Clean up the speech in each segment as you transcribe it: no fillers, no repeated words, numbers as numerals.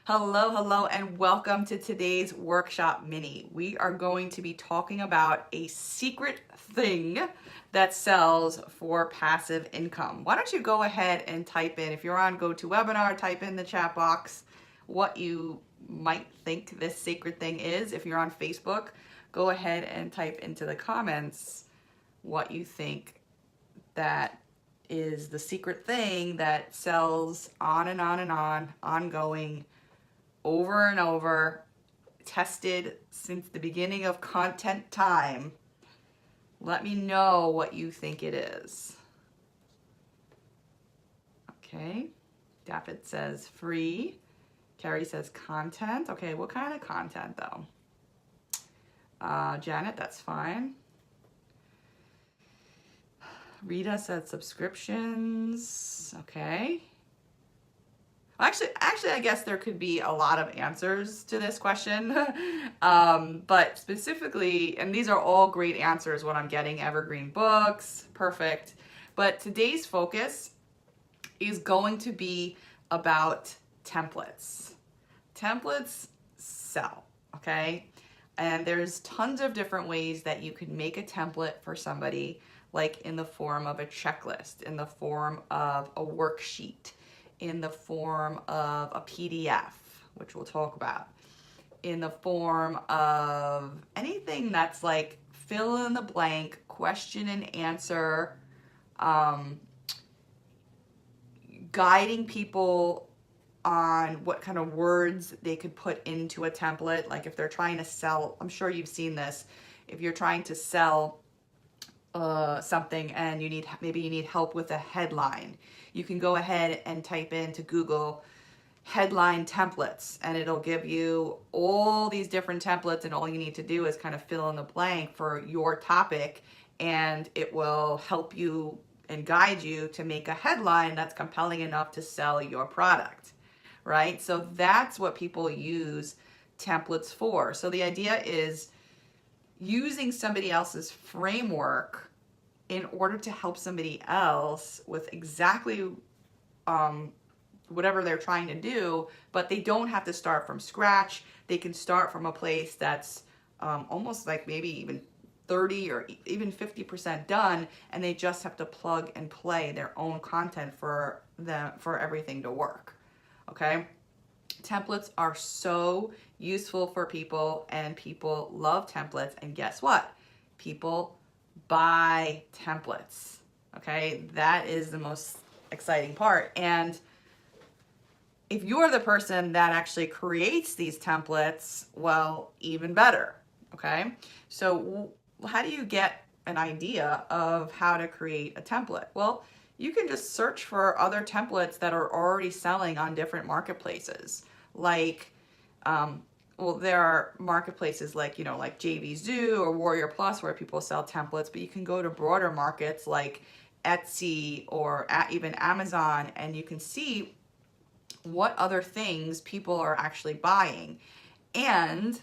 Hello, hello, and welcome to today's workshop mini. We are going to be talking about a secret thing that sells for passive income. Why don't you go ahead and type in, if you're on GoToWebinar, type in the chat box what you might think this secret thing is. If you're on Facebook, go ahead and type into the comments what you think that is the secret thing that sells on and on and on, ongoing, over and over, tested since the beginning of content time. Let me know what you think it is. Okay, Daffod says free. Carrie says content. Okay, what kind of content though? Janet, that's fine. Rita said subscriptions. Okay. Actually, I guess there could be a lot of answers to this question, but specifically, and these are all great answers, what I'm getting, evergreen books, perfect. But today's focus is going to be about templates. Templates sell, okay? And there's tons of different ways that you can make a template for somebody, like in the form of a checklist, in the form of a worksheet, in the form of a PDF, which we'll talk about, in the form of anything that's like fill in the blank, question and answer, guiding people on what kind of words they could put into a template. Like if they're trying to sell, I'm sure you've seen this, if you're trying to sell something and maybe you need help with a headline, you can go ahead and type into Google headline templates and it'll give you all these different templates, and all you need to do is kind of fill in the blank for your topic, and it will help you and guide you to make a headline that's compelling enough to sell your product, right? So that's what people use templates for. So the idea is using somebody else's framework in order to help somebody else with exactly whatever they're trying to do, but they don't have to start from scratch. They can start from a place that's almost like maybe even 30 or even 50% done, and they just have to plug and play their own content for everything to work, okay? Templates are so useful for people, and people love templates, and guess what? People buy templates, okay? That is the most exciting part. And if you're the person that actually creates these templates, well, even better, okay? So how do you get an idea of how to create a template? Well, you can just search for other templates that are already selling on different marketplaces. Like, well, there are marketplaces like, like JVZoo or Warrior Plus where people sell templates, but you can go to broader markets like Etsy or even Amazon, and you can see what other things people are actually buying. And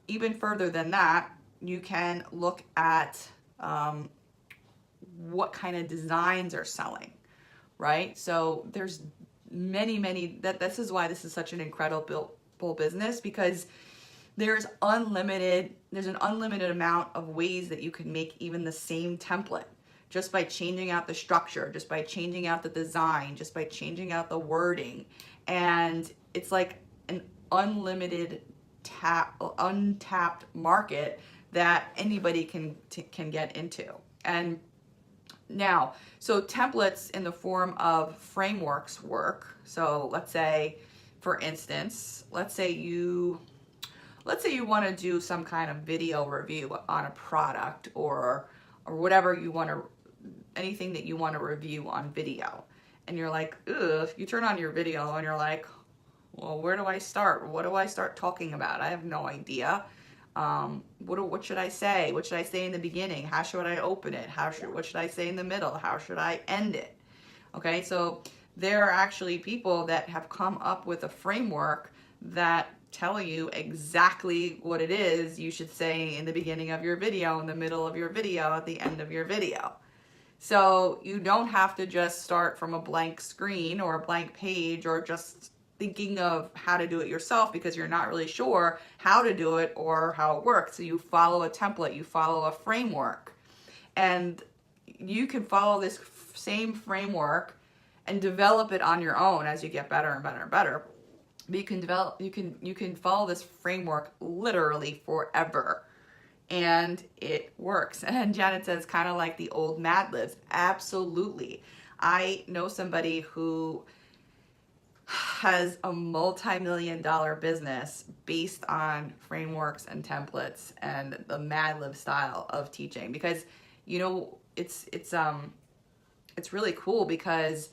even further than that, you can look at what kind of designs are selling, right? So there's many, this is why this is such an incredible business, because there's an unlimited amount of ways that you can make even the same template, just by changing out the structure, just by changing out the design, just by changing out the wording. And it's like an unlimited untapped market that anybody can get into. And now, so templates in the form of frameworks work. So let's say, for instance, let's say you want to do some kind of video review on a product or whatever you want to, anything that you want to review on video. And you're like, ugh, you turn on your video and you're like, well, where do I start? What do I start talking about? I have no idea. What should I say? What should I say in the beginning? How should I open it? What should I say in the middle? How should I end it? Okay, so there are actually people that have come up with a framework that tell you exactly what it is you should say in the beginning of your video, in the middle of your video, at the end of your video. So you don't have to just start from a blank screen or a blank page or just thinking of how to do it yourself because you're not really sure how to do it or how it works. So you follow a template, you follow a framework, and you can follow this same framework and develop it on your own as you get better and better and better. But you can follow this framework literally forever, and it works. And Janet says, kind of like the old Mad Libs. Absolutely. I know somebody who has a multi-million-dollar business based on frameworks and templates and the Mad Lib style of teaching, because it's really cool because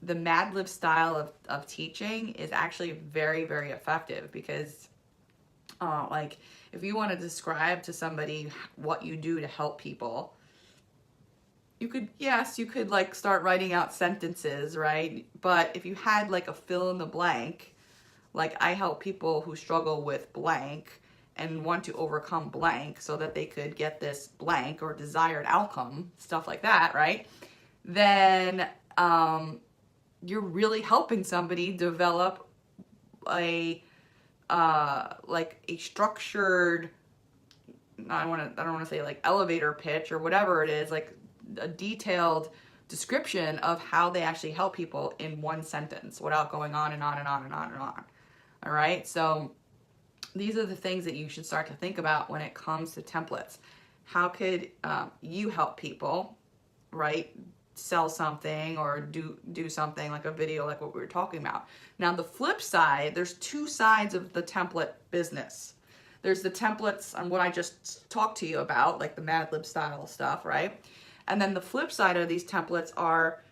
the Mad Lib style of teaching is actually very, very effective because like if you want to describe to somebody what you do to help people, you could like start writing out sentences, right? But if you had like a fill in the blank, like I help people who struggle with blank and want to overcome blank so that they could get this blank or desired outcome, stuff like that, right? Then you're really helping somebody develop a like a structured, I don't want to say like elevator pitch or whatever it is, like a detailed description of how they actually help people in one sentence without going on and on and on and on and on. All right. So these are the things that you should start to think about when it comes to templates. How could you help people, right? Sell something or do something like a video like what we were talking about. Now the flip side, there's two sides of the template business. There's the templates on what I just talked to you about, like the Mad Lib style stuff, right? And then the flip side of these templates are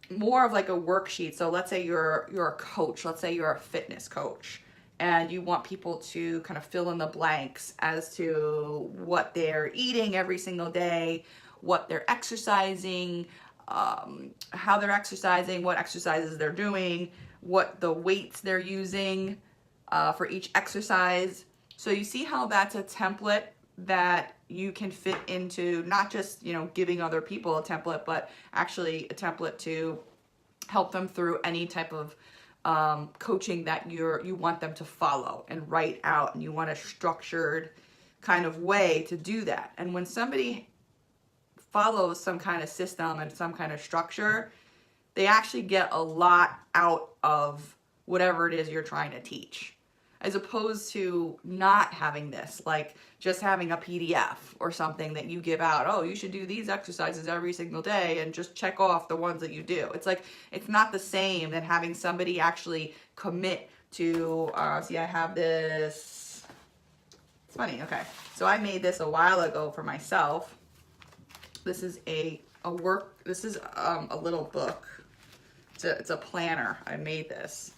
more of like a worksheet. So let's say you're a coach, let's say you're a fitness coach, and you want people to kind of fill in the blanks as to what they're eating every single day, what they're exercising, how they're exercising, what exercises they're doing, what the weights they're using for each exercise. So you see how that's a template that you can fit into not just, giving other people a template, but actually a template to help them through any type of coaching that you want them to follow and write out, and you want a structured kind of way to do that. And when somebody follows some kind of system and some kind of structure, they actually get a lot out of whatever it is you're trying to teach, as opposed to not having this, like just having a PDF or something that you give out. Oh, you should do these exercises every single day and just check off the ones that you do. It's like, it's not the same than having somebody actually commit to, see, I have this, it's funny, okay. So I made this a while ago for myself. This is a little book. It's a planner. I made this.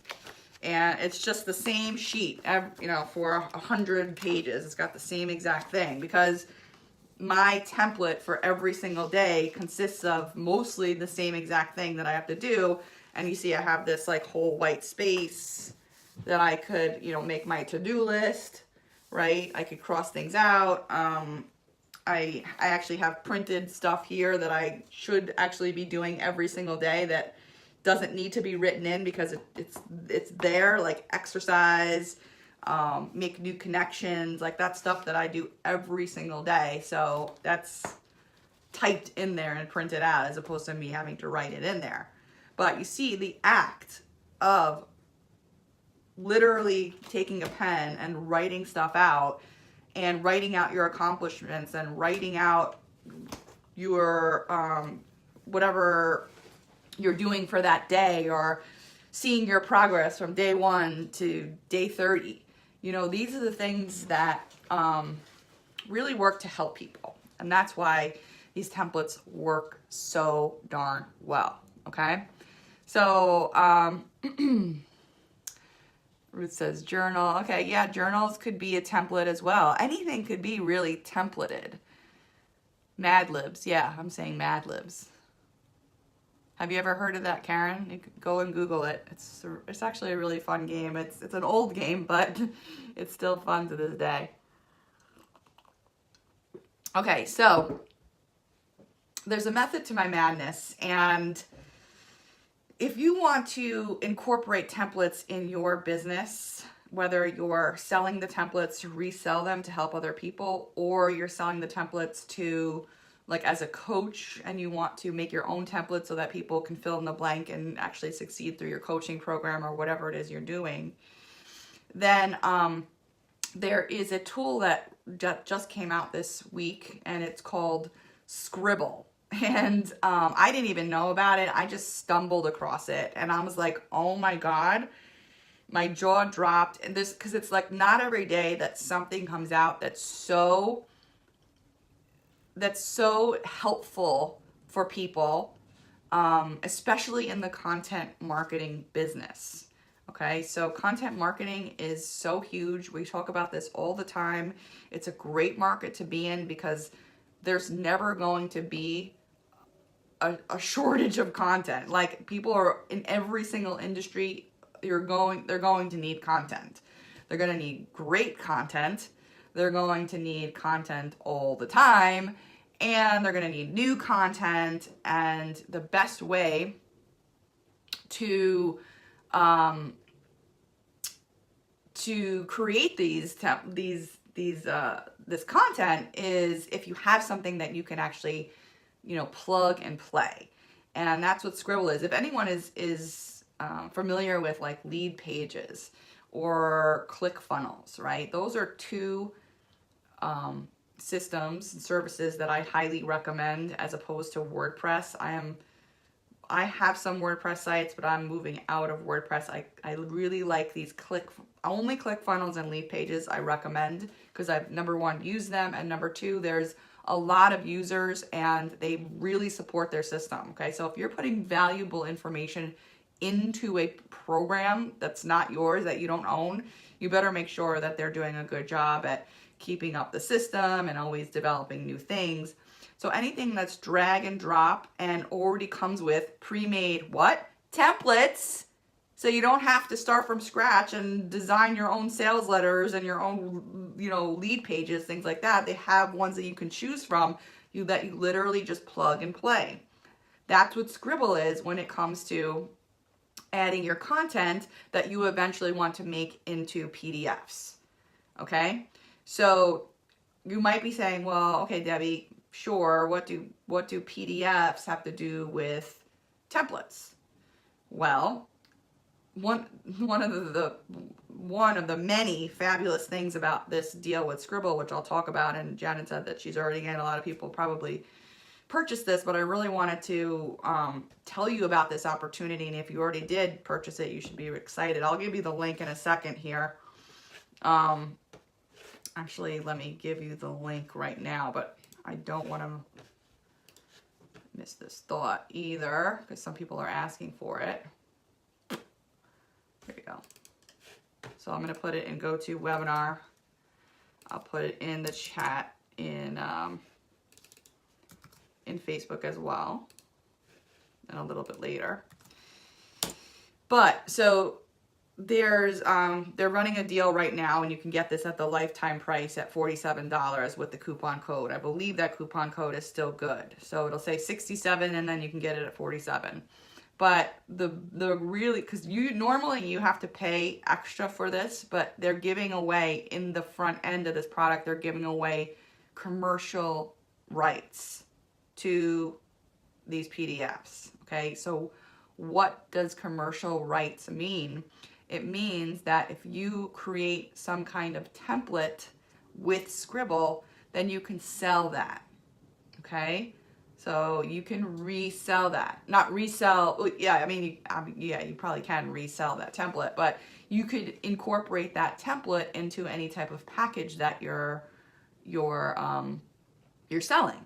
And it's just the same sheet, for 100 pages. It's got the same exact thing because my template for every single day consists of mostly the same exact thing that I have to do. And you see I have this like whole white space that I could, make my to-do list, right? I could cross things out. I actually have printed stuff here that I should actually be doing every single day that doesn't need to be written in because it's there, like exercise, make new connections, like that stuff that I do every single day. So that's typed in there and printed out as opposed to me having to write it in there. But you see the act of literally taking a pen and writing stuff out and writing out your accomplishments and writing out your whatever you're doing for that day, or seeing your progress from day 1 to day 30. These are the things that really work to help people. And that's why these templates work so darn well, okay? So, Ruth says journal. Okay, yeah, journals could be a template as well. Anything could be really templated. Mad Libs, yeah, I'm saying Mad Libs. Have you ever heard of that, Karen? You could go and Google it. It's actually a really fun game. It's an old game, but it's still fun to this day. Okay, so there's a method to my madness, and if you want to incorporate templates in your business, whether you're selling the templates to resell them to help other people, or you're selling the templates to like as a coach and you want to make your own templates so that people can fill in the blank and actually succeed through your coaching program or whatever it is you're doing, then there is a tool that just came out this week, and it's called Sqribble. And I didn't even know about it. I just stumbled across it, and I was like, oh my God, my jaw dropped. And this, because it's like not every day that something comes out that's so helpful for people, especially in the content marketing business. Okay, so content marketing is so huge. We talk about this all the time. It's a great market to be in because there's never going to be a shortage of content. Like, people are in every single industry, they're going to need content. They're going to need great content. They're going to need content all the time, and they're going to need new content. And the best way to create this content is if you have something that you can actually, plug and play. And that's what Sqribble is. If anyone is familiar with like lead pages or ClickFunnels, right? Those are two systems and services that I highly recommend as opposed to WordPress. I have some WordPress sites, but I'm moving out of WordPress. I really like these only ClickFunnels and lead pages I recommend because I've, number one, used them, and number two, there's a lot of users and they really support their system. Okay, so if you're putting valuable information into a program that's not yours, that you don't own, you better make sure that they're doing a good job at keeping up the system and always developing new things. So anything that's drag and drop and already comes with pre-made templates, so you don't have to start from scratch and design your own sales letters and your own, lead pages, things like that. They have ones that you can choose from that you literally just plug and play. That's what Sqribble is when it comes to adding your content that you eventually want to make into PDFs. Okay? So you might be saying, well, okay, Debbie, sure, what do PDFs have to do with templates? Well, one of the many fabulous things about this deal with Sqribble, which I'll talk about, and Janet said that she's already getting a lot of people probably purchase this, but I really wanted to tell you about this opportunity, and if you already did purchase it, you should be excited. I'll give you the link in a second here. Actually, let me give you the link right now, but I don't want to miss this thought either because some people are asking for it. There you go. So I'm going to put it in GoToWebinar. I'll put it in the chat in Facebook as well, and a little bit later. But so there's they're running a deal right now, and you can get this at the lifetime price at $47 with the coupon code. I believe that coupon code is still good. So it'll say 67 and then you can get it at 47. But the really, because normally you have to pay extra for this, but they're giving away in the front end of this product, they're giving away commercial rights to these PDFs. Okay, so what does commercial rights mean? It means that if you create some kind of template with Sqribble, then you can sell that. Okay, so you can resell that. Not resell. Yeah, I mean, you probably can resell that template, but you could incorporate that template into any type of package that you're selling.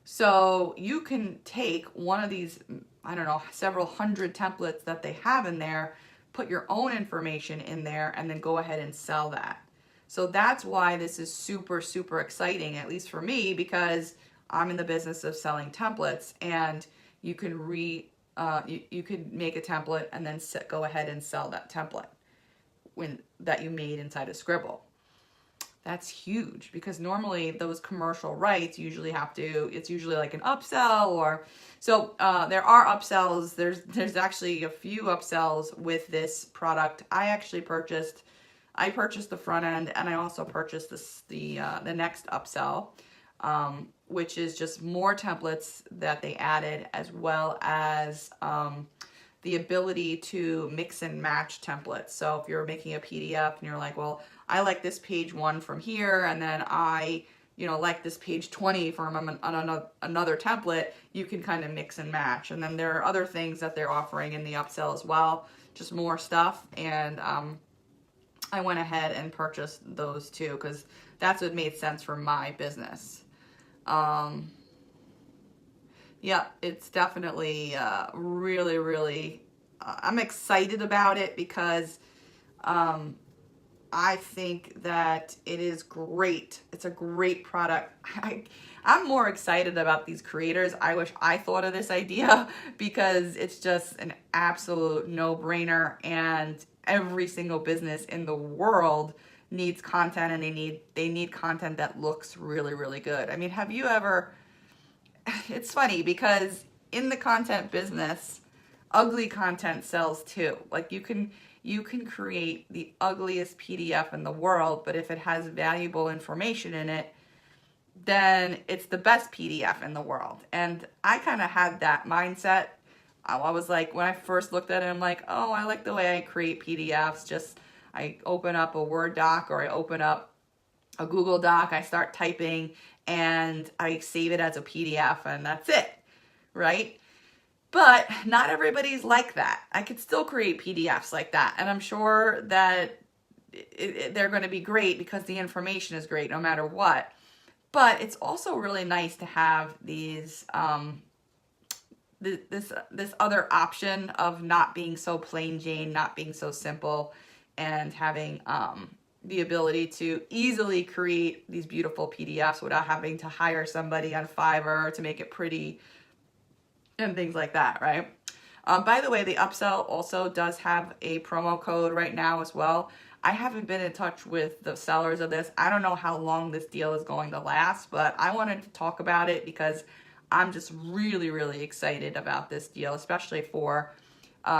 So you can take one of these, I don't know, several hundred templates that they have in there, put your own information in there, and then go ahead and sell that. So that's why this is super, super exciting, at least for me, because I'm in the business of selling templates, and you can you could make a template and then go ahead and sell that template that you made inside of Sqribble. that's huge, because normally those commercial rights usually it's usually like an upsell, or so there are upsells. There's actually a few upsells with this product. I purchased the front end, and I also purchased the next upsell, which is just more templates that they added, as well as the ability to mix and match templates. So if you're making a PDF and you're like, well, I like this page 1 from here, and then I like this page 20 from another template, you can kind of mix and match. And then there are other things that they're offering in the upsell as well, just more stuff. And I went ahead and purchased those too, because that's what made sense for my business. Yeah, it's definitely really, really, I'm excited about it, because I think that it is great. It's a great product. I'm more excited about these creators. I wish I thought of this idea, because it's just an absolute no-brainer, and every single business in the world needs content, and they need content that looks really, really good. I mean, have you ever, it's funny, because in the content business, ugly content sells too. Like you can create the ugliest PDF in the world, but if it has valuable information in it, then it's the best PDF in the world. And I kind of had that mindset. I was like, when I first looked at it, I'm like, oh, I like the way I create PDFs. Just I open up a Word doc, or I open up a Google Doc, I start typing, and I save it as a PDF, and that's it, right? But not everybody's like that. I could still create PDFs like that, and I'm sure that they're going to be great, because the information is great no matter what. But it's also really nice to have these this other option of not being so plain Jane, not being so simple, and having the ability to easily create these beautiful PDFs without having to hire somebody on Fiverr to make it pretty and things like that, right? By the way, the upsell also does have a promo code right now as well. I haven't been in touch with the sellers of this. I don't know how long this deal is going to last, but I wanted to talk about it because I'm just really, really excited about this deal, especially for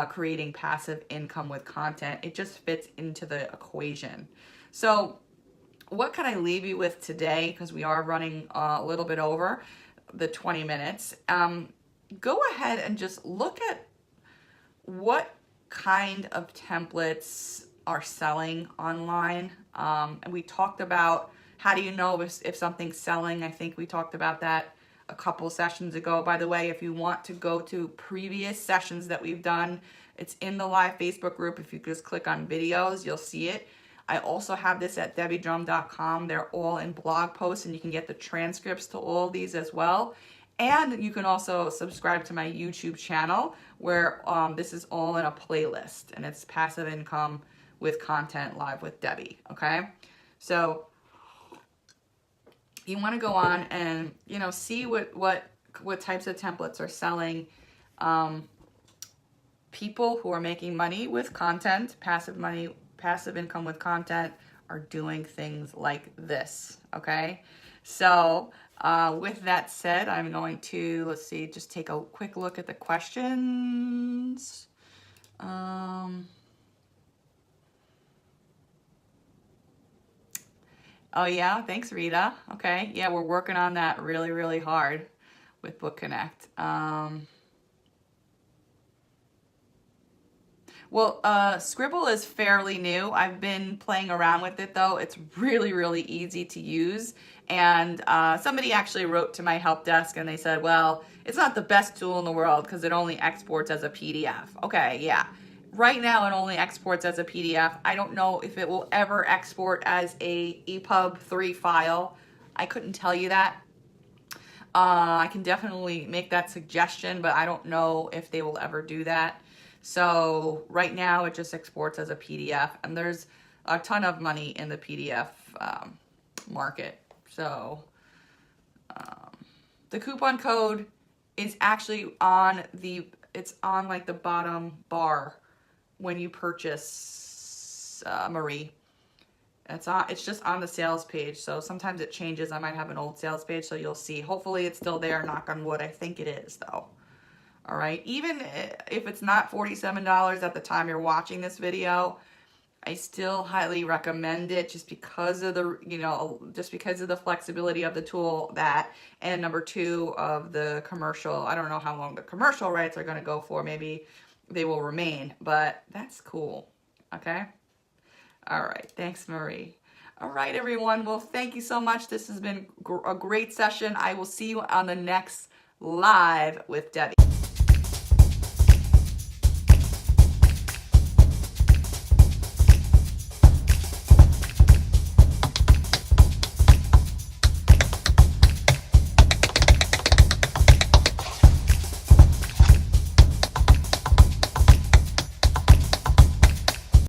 creating passive income with content. It just fits into the equation. So what can I leave you with today? Because we are running a little bit over the 20 minutes. Go ahead and just look at what kind of templates are selling online. And we talked about how do you know if something's selling. I think we talked about that a couple sessions ago. By the way, if you want to go to previous sessions that we've done, it's in the live Facebook group. If you just click on videos, you'll see it. I also have this at debbiedrum.com. They're all in blog posts, and you can get the transcripts to all these as well. And you can also subscribe to my YouTube channel, where this is all in a playlist, and it's passive income with content live with Debbie. Okay, so you want to go on and see what types of templates are selling. People who are making money with content, passive income with content, are doing things like this. Okay, so with that said, I'm going to just take a quick look at the questions. Oh yeah, thanks Rita. Okay, yeah, we're working on that really, really hard with Book Connect. Well, Sqribble is fairly new. I've been playing around with it though. It's really, really easy to use. And somebody actually wrote to my help desk and they said, well, it's not the best tool in the world because it only exports as a PDF. Okay, yeah. Right now it only exports as a PDF. I don't know if it will ever export as a EPUB 3 file. I couldn't tell you that. I can definitely make that suggestion, but I don't know if they will ever do that. So right now it just exports as a PDF, and there's a ton of money in the PDF market. So the coupon code is actually on it's on like the bottom bar when you purchase Marie. It's just on the sales page. So sometimes it changes. I might have an old sales page, so you'll see. Hopefully it's still there, knock on wood. I think it is though. All right. Even if it's not $47 at the time you're watching this video, I still highly recommend it just because of the, just because of the flexibility of the tool, that, and number two, of the commercial. I don't know how long the commercial rights are going to go for. Maybe they will remain, but that's cool. Okay. All right. Thanks, Marie. All right, everyone. Well, thank you so much. This has been a great session. I will see you on the next live with Debbie.